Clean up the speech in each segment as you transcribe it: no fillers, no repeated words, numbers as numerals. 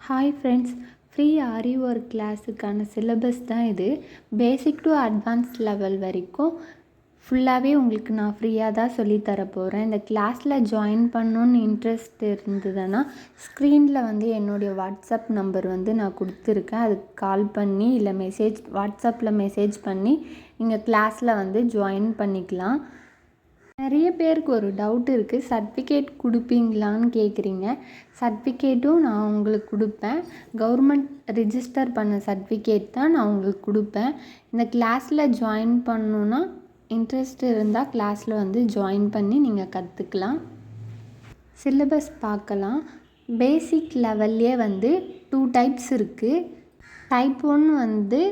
Hi friends, free ஆரி work கிளாஸுக்கான syllabus தான் இது. Basic to advance level வரைக்கும் ஃபுல்லாகவே உங்களுக்கு நான் ஃப்ரீயாக தான் சொல்லித்தர போகிறேன். இந்த கிளாஸில் ஜாயின் பண்ணணுன்னு இன்ட்ரெஸ்ட் இருந்ததுன்னா ஸ்க்ரீனில் என்னுடைய வாட்ஸ்அப் நம்பர் நான் கொடுத்துருக்கேன். அதுக்கு கால் பண்ணி இல்லை வாட்ஸ்அப்பில் மெசேஜ் பண்ணி நீங்கள் கிளாஸில் ஜாயின் பண்ணிக்கலாம். நிறைய பேருக்கு ஒரு டவுட் இருக்குது, சர்டிஃபிகேட் கொடுப்பீங்களான்னு கேட்குறீங்க. சர்டிஃபிகேட்டும் நான் உங்களுக்கு கொடுப்பேன். கவர்மெண்ட் ரிஜிஸ்டர் பண்ண சர்டிஃபிகேட் தான் நான் உங்களுக்கு கொடுப்பேன். இந்த கிளாஸில் ஜாயின் பண்ணணுன்னா இன்ட்ரெஸ்ட் இருந்தால் கிளாஸில் ஜாயின் பண்ணி நீங்கள் கற்றுக்கலாம். சிலபஸ் பார்க்கலாம். பேசிக் லெவல்லே 2 டைப்ஸ் இருக்குது. டைப் 1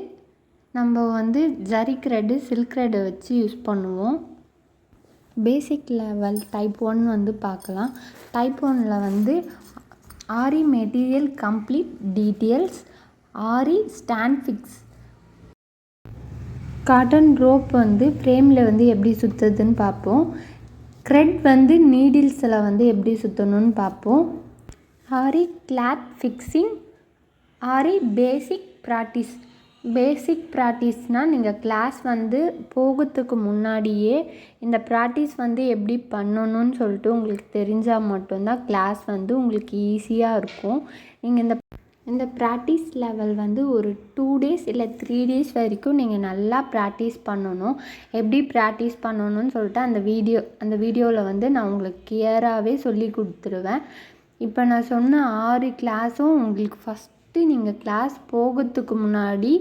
நம்ம ஜரி த்ரெட்டு சில்க் த்ரெட்டை வச்சு யூஸ் பண்ணுவோம். பேசிக் லெவல் டைப் 1 பார்க்கலாம். டைப் 1ல் ஆரி மெட்டீரியல் கம்ப்ளீட் டீட்டெயில்ஸ், ஆரி ஸ்டாண்ட் ஃபிக்ஸ், காட்டன் ரோப் ஃப்ரேமில் எப்படி சுற்றுறதுன்னு பார்ப்போம். த்ரெட் நீடில்ஸில் எப்படி சுற்றணும்னு பார்ப்போம். ஆரி கிளாத் ஃபிக்ஸிங், ஆரி பேசிக் ப்ராக்டிஸ். பேசிக் ப்ராக்டிஸ்னால் நீங்கள் கிளாஸ் போகிறதுக்கு முன்னாடியே இந்த ப்ராக்டிஸ் எப்படி பண்ணணும்னு சொல்லிட்டு உங்களுக்கு தெரிஞ்சால் மட்டும்தான் கிளாஸ் உங்களுக்கு ஈஸியாக இருக்கும். நீங்கள் இந்த ப்ராக்டிஸ் லெவல் ஒரு 2 டேஸ் இல்லை 3 டேஸ் வரைக்கும் நீங்கள் நல்லா ப்ராக்டிஸ் பண்ணணும். எப்படி ப்ராக்டிஸ் பண்ணணும்னு சொல்லிட்டு அந்த வீடியோவில் நான் உங்களுக்கு கிளியராகவே சொல்லி கொடுத்துருவேன். இப்போ நான் சொன்ன 6 கிளாஸும் உங்களுக்கு ஃபஸ்ட்டு நீங்கள் கிளாஸ் போகிறதுக்கு முன்னாடி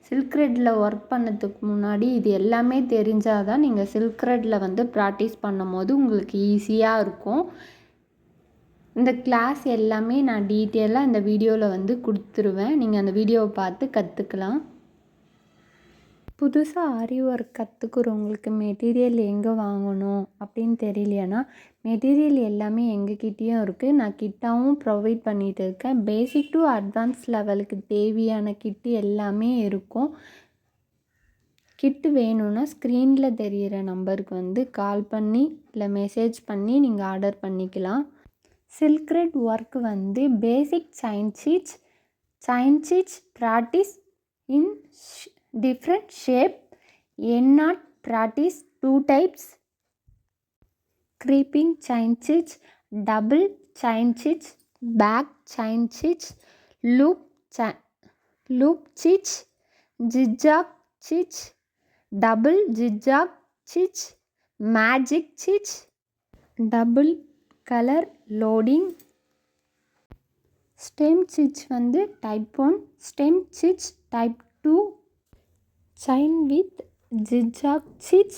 சில்க் த்ரெட்டில் ஒர்க் பண்ணதுக்கு முன்னாடி இது எல்லாமே தெரிஞ்சால் தான் நீங்கள் சில்க் த்ரெட்டில் ப்ராக்டிஸ் பண்ணும் போது உங்களுக்கு ஈஸியாக இருக்கும். இந்த கிளாஸ் எல்லாமே நான் டீட்டெயிலாக இந்த வீடியோவில் கொடுத்துருவேன். நீங்கள் அந்த வீடியோவை பார்த்து கற்றுக்கலாம். புதுசாக ஆரி ஒர்க் கற்றுக்குறவங்களுக்கு மெட்டீரியல் எங்கே வாங்கணும் அப்படின்னு தெரியலையானா மெட்டீரியல் எல்லாமே எங்ககிட்டேயும் இருக்குது. நான் கிட்டாவும் ப்ரொவைட் பண்ணிகிட்டு இருக்கேன். பேசிக் டு அட்வான்ஸ் லெவலுக்கு தேவையான கிட்டு எல்லாமே இருக்கும். கிட்டு வேணும்னா ஸ்க்ரீனில் தெரிகிற நம்பருக்கு கால் பண்ணி இல்லை மெசேஜ் பண்ணி நீங்கள் ஆர்டர் பண்ணிக்கலாம். Silk thread work basic chain stitch practice in different shape, knot practice 2 types, creeping chain stitch, double chain stitch, back chain stitch, loop stitch, zigzag stitch, double zigzag stitch, magic stitch, double color loading. Stem stitch type 1, stem stitch type 2, chain with zigzag stitch.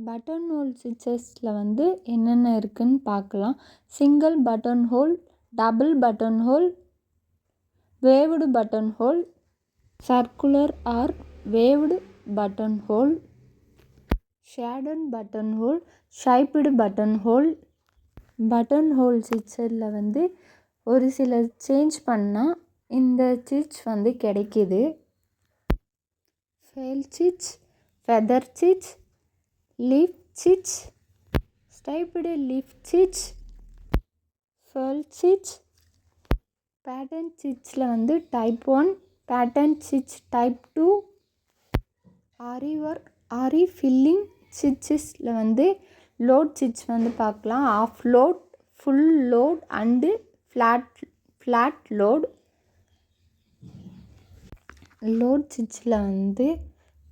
Button hole ஸ்டிச்சஸில் என்னென்ன இருக்குதுன்னு பார்க்கலாம். Single button hole, double button hole, waved button hole, circular or waved button hole, shaded button hole, shaped button hole. Button hole ஸ்டிச்சரில் ஒரு சில change பண்ணால் இந்த stitch கிடைக்கிது. Fell stitch, feather stitch, leaf stitch, striped leaf stitch, fell stitch. Pattern ஸ்டிச்சில் type 1, pattern stitch type 2. Aari work aari filling ஸ்டிச்சஸில் load stitch பார்க்கலாம். Half load, full load and flat load. Load ஸ்டிச்சில்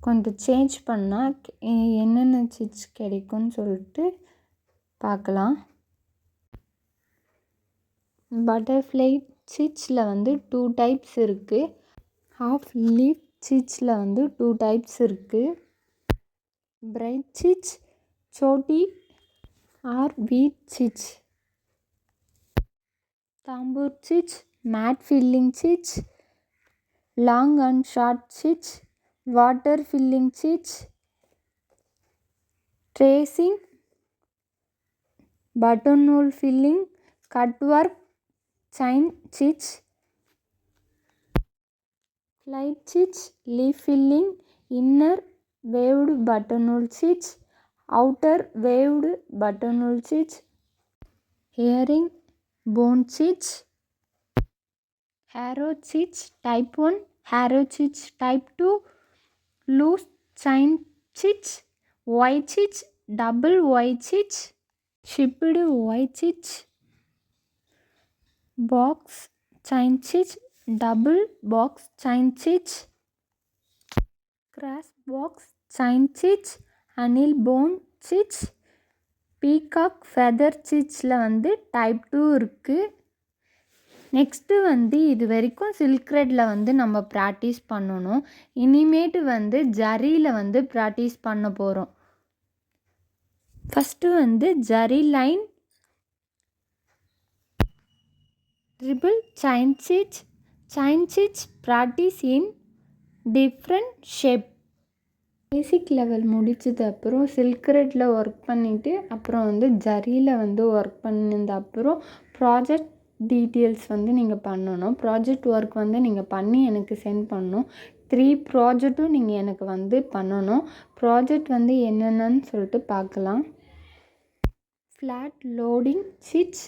கொஞ்சம் சேஞ்ச் பண்ணால் என்னென்ன ஸ்டிச் கிடைக்கும்னு சொல்லிட்டு பார்க்கலாம். பட்டர்ஃப்ளை ஸ்டிச்சில் 2 டைப்ஸ் இருக்குது. ஹாஃப் லீஃப் ஸ்டிச்சில் 2 டைப்ஸ் இருக்குது. பிரைட் ஸ்டிச், சோட்டி or wheat stitch, tambour stitch, mat filling stitch, long and short stitch, water filling stitch, tracing, button hole filling, cut work, chain stitch, flight stitch, leaf filling, inner waved button hole stitch, outer waved button hole stitch, earring, bone stitch, Harrow stitch type 1, harrow stitch type 2, loose chain stitch, white stitch, double white stitch, shipped white stitch, box chain stitch, double box chain stitch, cross box chain stitch, anil bone stitch, peacock feather stitchல வந்து type 2 இருக்குது. Next வந்து இது வரைக்கும் silk த்ரெட்டில் வந்து நம்ம practice பண்ணணும். இனிமேட்டு வந்து ஜரியில் வந்து ப்ராக்டிஸ் பண்ண போகிறோம். ஃபஸ்ட்டு வந்து zari line, triple chain stitch practice in different shape. Basic level முடிச்சது அப்புறம் சில்க் த்ரெட்டில் ஒர்க் பண்ணிவிட்டு அப்புறம் வந்து ஜரியில் வந்து ஒர்க் பண்ணியிருந்த அப்புறம் ப்ராஜெக்ட் டீட்டெயில்ஸ் வந்து நீங்கள் பண்ணணும். ப்ராஜெக்ட் ஒர்க் வந்து நீங்கள் பண்ணி எனக்கு சென்ட் பண்ணணும். 3 ப்ராஜெக்ட்டும் நீங்கள் எனக்கு வந்து பண்ணணும். ப்ராஜெக்ட் வந்து என்னென்னு சொல்லிட்டு பார்க்கலாம். Flat loading stitch,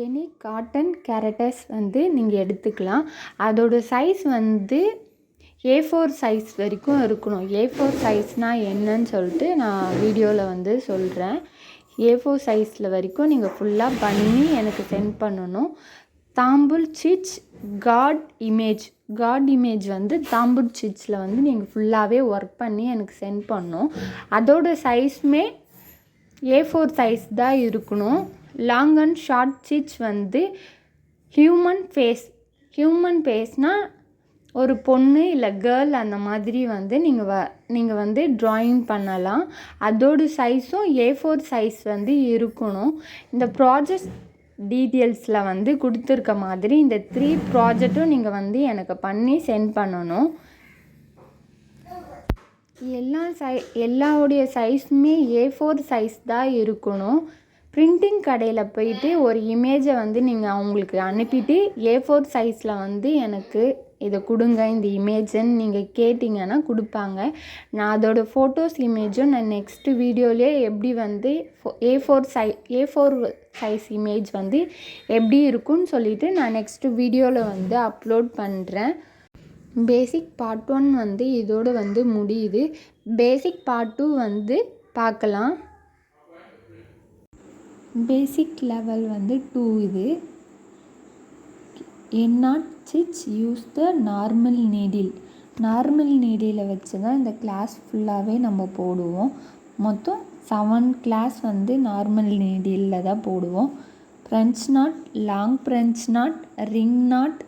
any cotton characters வந்து நீங்கள் எடுத்துக்கலாம். அதோட சைஸ் வந்து A4 சைஸ் வரைக்கும் இருக்கணும். A4 சைஸ்னால் என்னன்னு சொல்லிட்டு நான் வீடியோவில் வந்து சொல்கிறேன். A4 சைஸில் வரைக்கும் நீங்கள் ஃபுல்லாக பண்ணி எனக்கு சென்ட் பண்ணணும். தாம்பூல் ஸ்டிச், காட் இமேஜ் வந்து தாம்பூல் ஸ்டிச்சில் வந்து நீங்கள் ஃபுல்லாகவே ஒர்க் பண்ணி எனக்கு சென்ட் பண்ணணும். அதோட சைஸுமே A4 சைஸ் தான் இருக்கணும். லாங் அண்ட் ஷார்ட் ஸ்டிச் வந்து ஹியூமன் ஃபேஸ்னால் ஒரு பொண்ணு இல்லை கேர்ள் அந்த மாதிரி வந்து நீங்கள் வந்து ட்ராயிங் பண்ணலாம். அதோட சைஸும் A4 சைஸ் வந்து இருக்கணும். இந்த ப்ராஜெக்ட் டீட்டெயில்ஸில் வந்து கொடுத்துருக்க மாதிரி இந்த 3 ப்ராஜெக்ட்டும் நீங்கள் வந்து எனக்கு பண்ணி சென்ட் பண்ணணும். எல்லாவுடைய சைஸுமே A4 சைஸ் தான் இருக்கணும். பிரிண்டிங் கடையில் போயிட்டு ஒரு இமேஜை வந்து நீங்கள் அவங்களுக்கு அனுப்பிட்டு A4 சைஸில் வந்து எனக்கு இதை கொடுங்க இந்த இமேஜுன்னு நீங்கள் கேட்டிங்கன்னா கொடுப்பாங்க. நான் அதோட ஃபோட்டோஸ் இமேஜும் நான் நெக்ஸ்ட்டு வீடியோலேயே எப்படி வந்து A4 சைஸ் இமேஜ் வந்து எப்படி இருக்குன்னு சொல்லிவிட்டு நான் நெக்ஸ்ட்டு வீடியோவில் வந்து அப்லோட் பண்ணுறேன். பேசிக் பார்ட் 1 வந்து இதோடு வந்து முடியுது. பேசிக் பார்ட் 2 வந்து பார்க்கலாம். பேசிக் லெவல் வந்து 2 இது. என்னாட் stitch use the normal needle வச்சு தான் இந்த கிளாஸ் ஃபுல்லாகவே நம்ம போடுவோம். மொத்தம் 7 கிளாஸ் வந்து நார்மல் நீடிலில் தான் போடுவோம். French knot, long French knot, ring knot,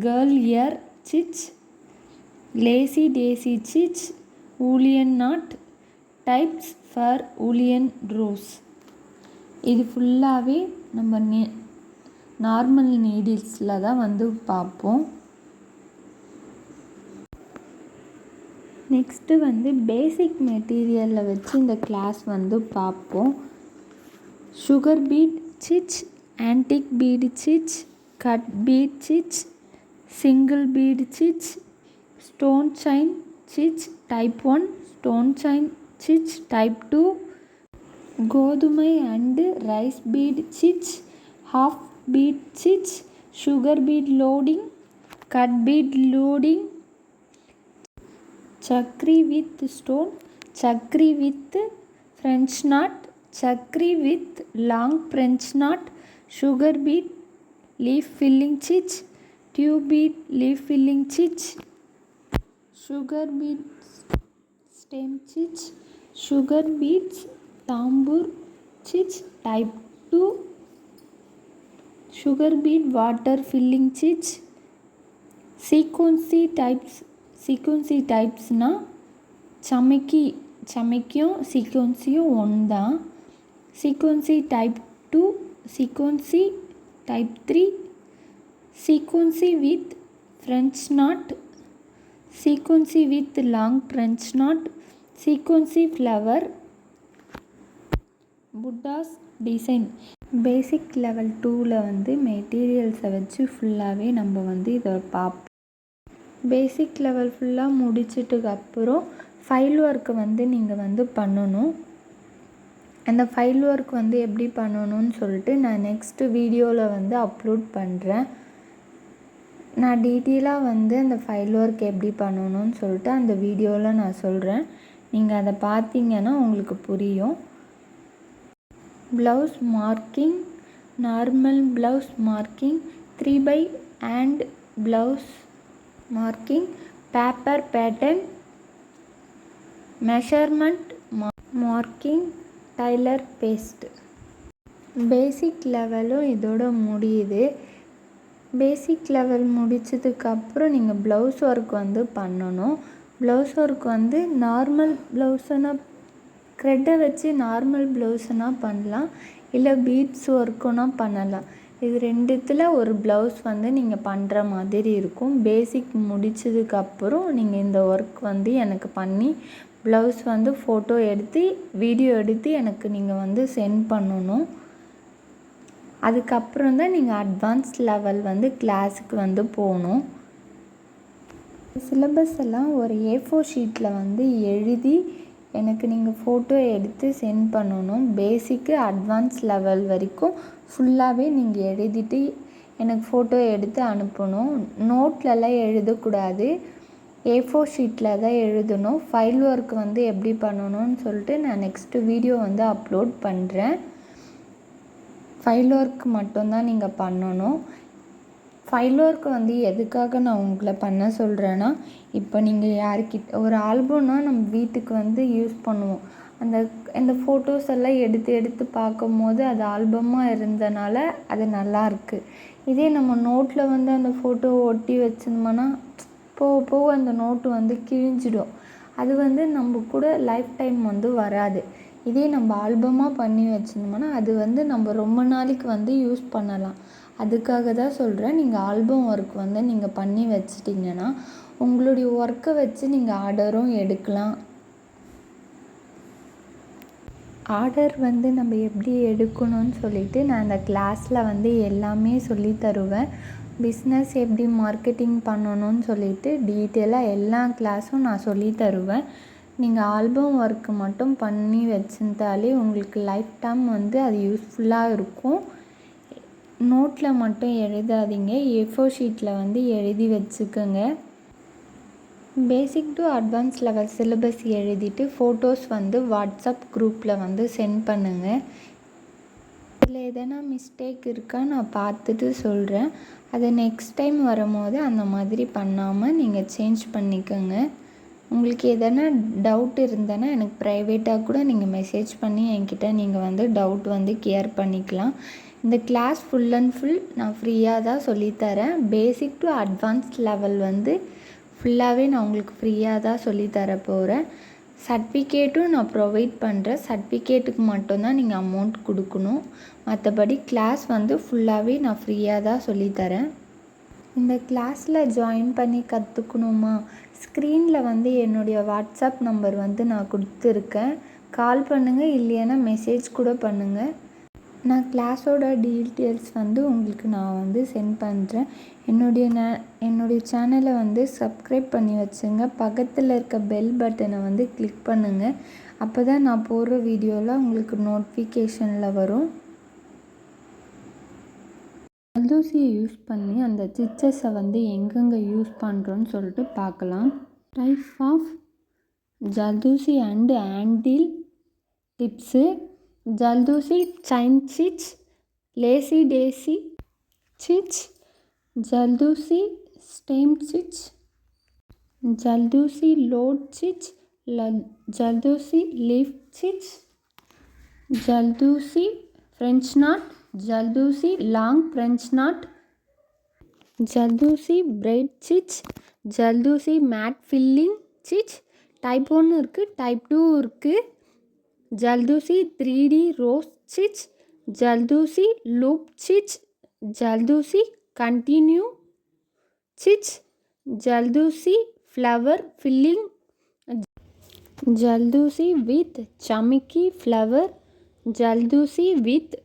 girl ear stitch, lazy daisy stitch, woollen knot, types for woollen rose. இது ஃபுல்லாகவே நம்ம நார்மல் நீடில்ஸில் தான் வந்து பார்ப்போம். நெக்ஸ்ட்டு வந்து பேசிக் மெட்டீரியலில் வச்சு இந்த கிளாஸ் வந்து பார்ப்போம். Sugar bead stitch, antique bead stitch, cut bead stitch, single bead stitch, stone chain stitch type 1, stone chain stitch type 2, கோதுமை and rice bead stitch, half bead stitch, sugar bead loading, cut bead loading, சக்ரி with stone, சக்ரி with French knot, சக்ரி with long French knot, sugar bead leaf filling stitch, tube bead leaf filling stitch, sugar bead stem stitch, sugar beads tambour stitch type 2, sugar bead water filling stitch, sequence டைப்ஸ்னால் சமைக்கும் சீக்வன்சியும் ஒன்று தான். Sequence type 2, sequence type 3, sequence with French knot, sequence with long French knot, sequence flower, புட்டாஸ் design. Basic level 2ல் வந்து மெட்டீரியல்ஸை வச்சு ஃபுல்லாகவே நம்ம வந்து இதை பார்ப்போம். பேசிக் லெவல் ஃபுல்லாக முடிச்சிட்டுக்கு அப்புறம் ஃபைல் ஒர்க்கு வந்து நீங்கள் வந்து பண்ணணும். அந்த ஃபைல் ஒர்க் வந்து எப்படி பண்ணணும்னு சொல்லிட்டு நான் நெக்ஸ்ட்டு வீடியோவில் வந்து அப்லோட் பண்ணுறேன். நான் டீட்டெயிலாக வந்து அந்த ஃபைல் ஒர்க் எப்படி பண்ணணும்னு சொல்லிட்டு அந்த வீடியோவில் நான் சொல்கிறேன். நீங்கள் அதை பார்த்தீங்கன்னா உங்களுக்கு புரியும். Blouse marking, normal blouse marking, 3/, and blouse marking, paper pattern, measurement marking, tailor paste. Basic லெவலும் இதோட முடியுது. பேசிக் லெவல் முடித்ததுக்கப்புறம் நீங்கள் ப்ளவுஸ் ஒர்க் வந்து பண்ணணும். ப்ளவுஸ் ஒர்க் வந்து நார்மல் ப்ளவுஸுன்னா த்ரெட்டை வச்சு நார்மல் ப்ளவுஸுன்னா பண்ணலாம், இல்லை பீட்ஸ் ஒர்க்குன்னா பண்ணலாம். இது ரெண்டுத்தில் ஒரு ப்ளவுஸ் வந்து நீங்கள் பண்ணுற மாதிரி இருக்கும். பேசிக் முடித்ததுக்கப்புறம் நீங்கள் இந்த ஒர்க் வந்து எனக்கு பண்ணி ப்ளவுஸ் வந்து ஃபோட்டோ எடுத்து வீடியோ எடுத்து எனக்கு நீங்கள் வந்து சென்ட் பண்ணணும். அதுக்கப்புறம் தான் நீங்கள் அட்வான்ஸ் லெவல் வந்து கிளாஸுக்கு வந்து போகணும். சிலபஸ் எல்லாம் ஒரு A4 ஷீட்டில் வந்து எழுதி எனக்கு நீங்கள் ஃபோட்டோ எடுத்து சென்ட் பண்ணணும். பேசிக்கு அட்வான்ஸ் லெவல் வரைக்கும் ஃபுல்லாகவே நீங்கள் எழுதிட்டு எனக்கு ஃபோட்டோ எடுத்து அனுப்பணும். நோட்லலாம் எழுதக்கூடாது, A4 ஷீட்டில் தான் எழுதணும். ஃபைல் ஒர்க் வந்து எப்படி பண்ணணும்னு சொல்லிட்டு நான் நெக்ஸ்ட்டு வீடியோ வந்து அப்லோட் பண்ணுறேன். ஃபைல் ஒர்க் மட்டும்தான் நீங்கள் பண்ணணும். ஃபைல் ஒர்க் வந்து எதுக்காக நான் உங்களை பண்ண சொல்கிறேன்னா, இப்போ நீங்கள் யாருக்கிட்ட ஒரு ஆல்பம்னால் நம்ம வீட்டுக்கு வந்து யூஸ் பண்ணுவோம். அந்த ஃபோட்டோஸ் எல்லாம் எடுத்து எடுத்து பார்க்கும்போது அது ஆல்பமாக இருந்தனால அது நல்லாயிருக்கு. இதே நம்ம நோட்டில் வந்து அந்த ஃபோட்டோ ஒட்டி வச்சிருந்தோம்னா போக போக அந்த நோட்டு வந்து கிழிஞ்சிடும். அது வந்து நம்ம கூட லைஃப் டைம் வந்து வராது. இதே நம்ம ஆல்பமாக பண்ணி வச்சுருந்தோம்னா அது வந்து நம்ம ரொம்ப நாளைக்கு வந்து யூஸ் பண்ணலாம். அதுக்காக தான் சொல்கிறேன். நீங்கள் ஆல்பம் ஒர்க் வந்து நீங்கள் பண்ணி வச்சிட்டிங்கன்னா உங்களுடைய ஒர்க்கை வச்சு நீங்கள் ஆர்டரும் எடுக்கலாம். ஆர்டர் வந்து நம்ம எப்படி எடுக்கணும்னு சொல்லிவிட்டு நான் அந்த கிளாஸில் வந்து எல்லாமே சொல்லி தருவேன். பிஸ்னஸ் எப்படி மார்க்கெட்டிங் பண்ணணும்னு சொல்லிவிட்டு டீட்டெயிலாக எல்லா கிளாஸும் நான் சொல்லி தருவேன். நீங்கள் ஆல்பம் ஒர்க்கு மட்டும் பண்ணி வச்சுருந்தாலே உங்களுக்கு லைஃப் டைம் வந்து அது யூஸ்ஃபுல்லாக இருக்கும். நோட்டில் மட்டும் எழுதாதீங்க, A4 ஷீட்டில் வந்து எழுதி வச்சுக்கோங்க. Basic to advance level syllabus எழுதிட்டு ஃபோட்டோஸ் வந்து வாட்ஸ்அப் குரூப்பில் வந்து சென்ட் பண்ணுங்கள். இதில் எதனா மிஸ்டேக் இருக்கா நான் பார்த்துட்டு சொல்கிறேன். அதை நெக்ஸ்ட் டைம் வரும்போது அந்த மாதிரி பண்ணாமல் நீங்கள் சேஞ்ச் பண்ணிக்கோங்க. உங்களுக்கு எதனா டவுட் இருந்தனா எனக்கு ப்ரைவேட்டாக கூட நீங்கள் மெசேஜ் பண்ணி என்கிட்ட நீங்கள் வந்து டவுட் வந்து கிளியர் பண்ணிக்கலாம். இந்த கிளாஸ் ஃபுல் அண்ட் ஃபுல் நான் ஃப்ரீயாக தான் சொல்லித்தரேன். பேசிக் டு அட்வான்ஸ் லெவல் வந்து ஃபுல்லாகவே நான் உங்களுக்கு ஃப்ரீயாக தான் சொல்லித்தர போகிறேன். சர்டிஃபிகேட்டும் நான் ப்ரொவைட் பண்ணுறேன். சர்டிஃபிகேட்டுக்கு மட்டும்தான் நீங்கள் அமௌண்ட் கொடுக்கணும். மற்றபடி கிளாஸ் வந்து ஃபுல்லாகவே நான் ஃப்ரீயாக தான் சொல்லித்தரேன். இந்த கிளாஸில் ஜாயின் பண்ணி கற்றுக்கணுமா? ஸ்க்ரீனில் வந்து என்னுடைய வாட்ஸ்அப் நம்பர் வந்து நான் கொடுத்துருக்கேன். கால் பண்ணுங்கள், இல்லைன்னா மெசேஜ் கூட பண்ணுங்கள். நான் கிளாஸோட டீட்டெயில்ஸ் வந்து உங்களுக்கு நான் வந்து சென்ட் பண்ணுறேன். என்னுடைய சேனலை வந்து சப்ஸ்கிரைப் பண்ணி வச்சுங்க. பக்கத்தில் இருக்க பெல் பட்டனை வந்து கிளிக் பண்ணுங்கள். அப்போ தான் நான் போடுற வீடியோவில் உங்களுக்கு நோட்டிஃபிகேஷனில் வரும். ஜல்தூசியை யூஸ் பண்ணி அந்த ஸ்டிச்சஸை வந்து எங்கெங்கே யூஸ் பண்ணுறோன்னு சொல்லிட்டு பார்க்கலாம். Type of zardozi and handle tips. Zardozi chain stitch, lazy daisy stitch, zardozi stem stitch, zardozi load stitch, zardozi leaf stitch, zardozi French knot, zardozi long French knot, zardozi braid stitch, zardozi mat filling stitch. Type 1 இருக்குது, டைப் 2 இருக்குது. Zardozi 3D rose stitch, zardozi loop stitch, zardozi continue stitch, zardozi flower filling, zardozi with chamki flower, zardozi with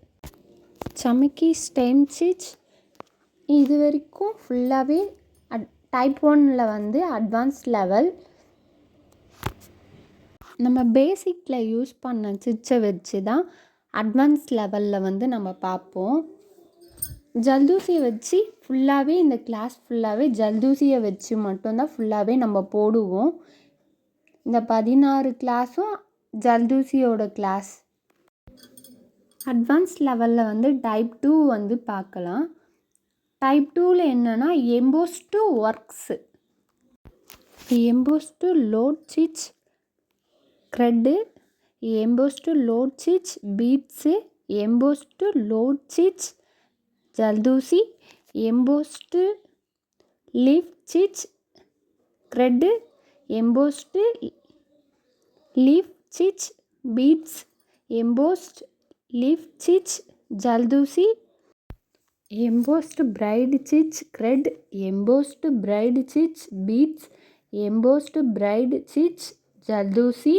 chamki stem stitch. இது வரைக்கும் ஃபுல்லாகவே type 1ல் வந்து advance level. நம்ம பேசிக்கில் use பண்ண ஸ்டிச்சை வச்சு தான் அட்வான்ஸ் லெவலில் வந்து நம்ம பார்ப்போம். ஜல்தூசியை வச்சு ஃபுல்லாகவே இந்த கிளாஸ் ஃபுல்லாகவே ஜல்தூசியை வச்சு மட்டும்தான் ஃபுல்லாகவே நம்ம போடுவோம். இந்த 16 கிளாஸும் ஜல்தூசியோட கிளாஸ். அட்வான்ஸ் லெவலில் வந்து டைப் 2 வந்து பார்க்கலாம். டைப் 2ல் என்னென்னா embossed works, embossed load stitch thread, embossed load stitch beads, embossed load stitch zardozi, embossed leaf stitch thread, embossed leaf stitch beads, embossed leaf stitch zardozi, embossed braid stitch thread, embossed braid stitch beads, embossed braid stitch zardozi,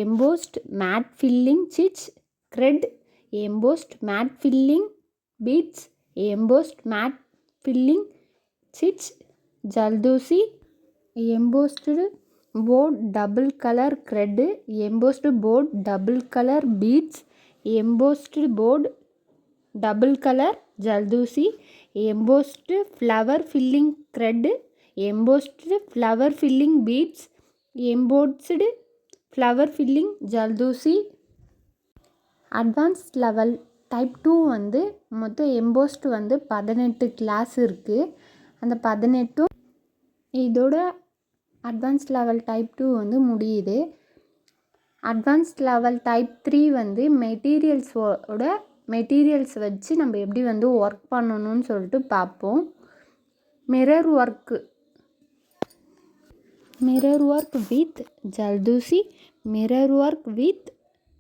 embossed mat filling stitch thread, embossed mat filling beads, embossed mat filling stitch zardozi, embossed border double colour thread, embossed border double colour beads, embossed border double colour ஜல்தூசி, embossed flower filling thread, embossed flower filling beads, embossed flower filling zardozi. Advance level type 2 வந்து மொத்தம் embossed வந்து 18 class இருக்குது. அந்த 18 இதோட advance level type 2 வந்து முடியுது. Advance level type 3 வந்து materials வச்சு நம்ம எப்படி வந்து ஒர்க் பண்ணணும்னு சொல்லிட்டு பார்ப்போம். Mirror work with zardozi, mirror work with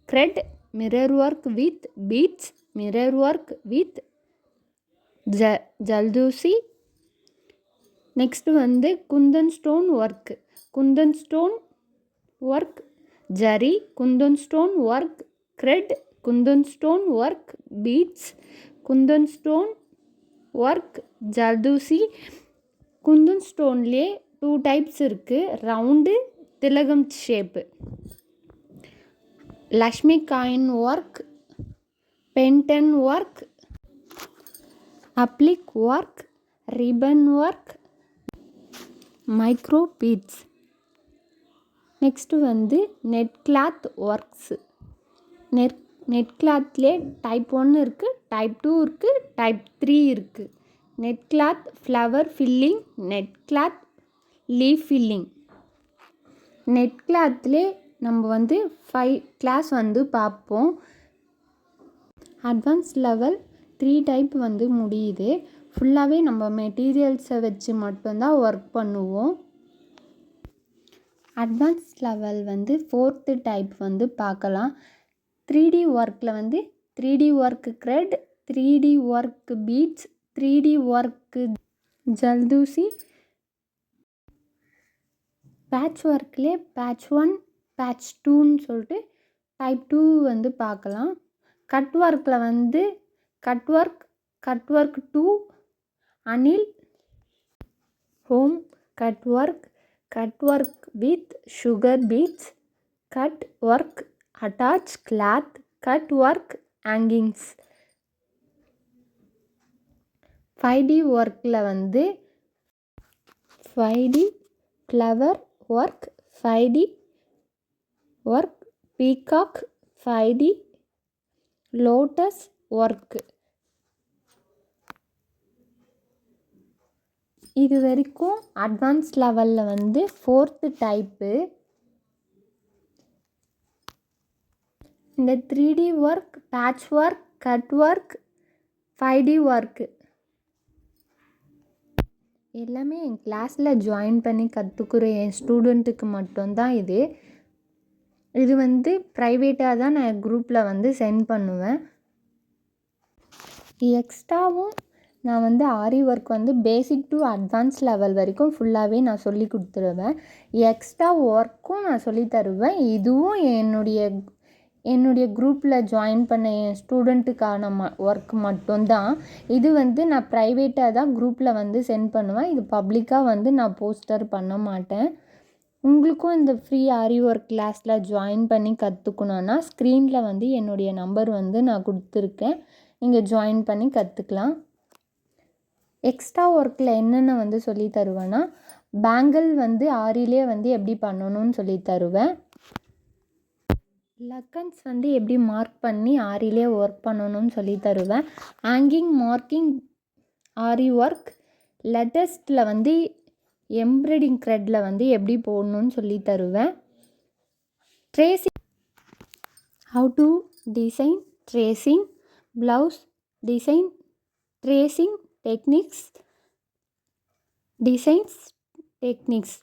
thread, mirror work with beads, mirror work with zardozi. Next வந்து kundan stone work zari, kundan stone work thread, kundan stone work beads, kundan stone work zardozi. Kundan ஸ்டோன்லேயே 2 டைப்ஸ் இருக்குது, ரவுண்டு, திலகம் shape. Lakshmi coin work, pendant work, applique work, ribbon work, micro beads. Next வந்து net cloth works. Net கிளாத்லேயே type 1 இருக்குது, type 2 இருக்குது, type 3 இருக்குது. Net cloth flower filling, net cloth leaf filling. Net கிளாத்லேயே நம்ம வந்து 5 கிளாஸ் வந்து பார்ப்போம். அட்வான்ஸ் லெவல் 3 டைப் வந்து முடியுது. ஃபுல்லாகவே நம்ம மெட்டீரியல்ஸை வச்சு மட்டும்தான் ஒர்க் பண்ணுவோம். அட்வான்ஸ் லெவல் வந்து 4th டைப் வந்து பார்க்கலாம். 3D ஒர்க்கில் வந்து 3D work thread, 3D work beads, 3D work zardozi. Patch ஒர்க்லேயே பேட்ச் 1, பேட்ச் 2ன்னு சொல்லிட்டு டைப் 2 வந்து பார்க்கலாம். கட் ஒர்க்கில் வந்து கட் ஒர்க் 2, அனில் ஹோம் cut work with sugar beads, cut work attach cloth, cut work hangings. 5D ஒர்க்கில் வந்து 5D flower work, 5D work peacock, 5D lotus work. இது வரைக்கும் அட்வான்ஸ் லெவலில் வந்து 4th டைப்பு. இந்த 3D work, patch work, cut work, 5D work எல்லாமே என் கிளாஸில் join பண்ணி கற்றுக்குற என் ஸ்டூடெண்ட்டுக்கு மட்டும்தான் இது. இது வந்து ப்ரைவேட்டாக தான் நான் குரூப்பில் வந்து சென்ட் பண்ணுவேன். எக்ஸ்ட்ராவும் நான் வந்து ஆரி ஒர்க் வந்து பேசிக் டு அட்வான்ஸ் லெவல் வரைக்கும் ஃபுல்லாகவே நான் சொல்லி கொடுத்துருவேன். எக்ஸ்ட்ரா ஒர்க்கும் நான் சொல்லி தருவேன். இதுவும் என்னுடைய குரூப்பில் ஜாயின் பண்ண என் ஸ்டூடெண்ட்டுக்கான ஒர்க் மட்டும்தான். இது வந்து நான் ப்ரைவேட்டாக தான் குரூப்பில் வந்து சென்ட் பண்ணுவேன். இது பப்ளிக்காக வந்து நான் போஸ்டர் பண்ண மாட்டேன். உங்களுக்கும் இந்த ஃப்ரீ ஆரி ஒர்க் கிளாஸில் ஜாயின் பண்ணி கற்றுக்கணுன்னா ஸ்க்ரீனில் வந்து என்னுடைய நம்பர் வந்து நான் கொடுத்துருக்கேன். நீங்கள் ஜாயின் பண்ணி கற்றுக்கலாம். எக்ஸ்ட்ரா ஒர்க்கில் என்னென்ன வந்து சொல்லி தருவேன்னா, பேங்கிள் வந்து ஆரியிலே வந்து எப்படி பண்ணணும்னு சொல்லி தருவேன். லக்கன்ஸ் வந்து எப்படி மார்க் பண்ணி ஆரியிலே ஒர்க் பண்ணணும்னு சொல்லி தருவேன். ஹேங்கிங், மார்க்கிங், ஆரி ஒர்க், லேட்டஸ்ட்டில் வந்து எம்ப்ராய்டிங் த்ரெட்டில் வந்து எப்படி போடணும்னு சொல்லி தருவேன். Tracing, how to design tracing, blouse design, tracing techniques, designs techniques,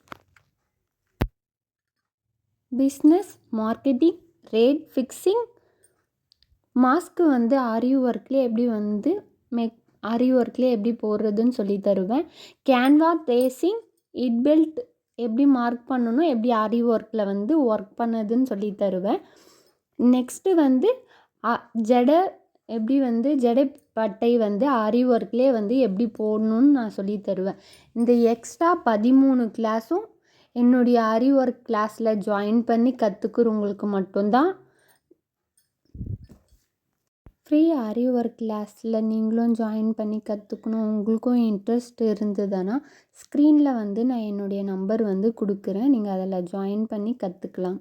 business, marketing, rate fixing, mask வந்து ஆரி ஒர்க்லேயே எப்படி வந்து ஆரி ஒர்க்லேயே எப்படி போடுறதுன்னு சொல்லி தருவேன். கேன்வா ட்ரேசிங், இட் பெல்ட் எப்படி மார்க் பண்ணணும், எப்படி ஆரி ஒர்க்கில் வந்து ஒர்க் பண்ணதுன்னு சொல்லி தருவேன். நெக்ஸ்ட்டு வந்து ஜடை எப்படி வந்து ஜடை பட்டை வந்து ஆரி ஒர்க்லேயே வந்து எப்படி போடணும்னு நான் சொல்லி தருவேன். இந்த எக்ஸ்ட்ரா 13 கிளாஸும் என்னுடைய ஆரி ஒர்க் கிளாஸில் ஜாயின் பண்ணி கற்றுக்குறவங்களுக்கு மட்டும்தான். ஃப்ரீ ஆரி ஒர்க் கிளாஸில் நீங்களும் ஜாயின் பண்ணி கற்றுக்கணும், உங்களுக்கும் இன்ட்ரெஸ்ட் இருந்ததுன்னா ஸ்க்ரீனில் வந்து நான் என்னுடைய நம்பர் வந்து கொடுக்குறேன். நீங்கள் அதில் ஜாயின் பண்ணி கற்றுக்கலாம்.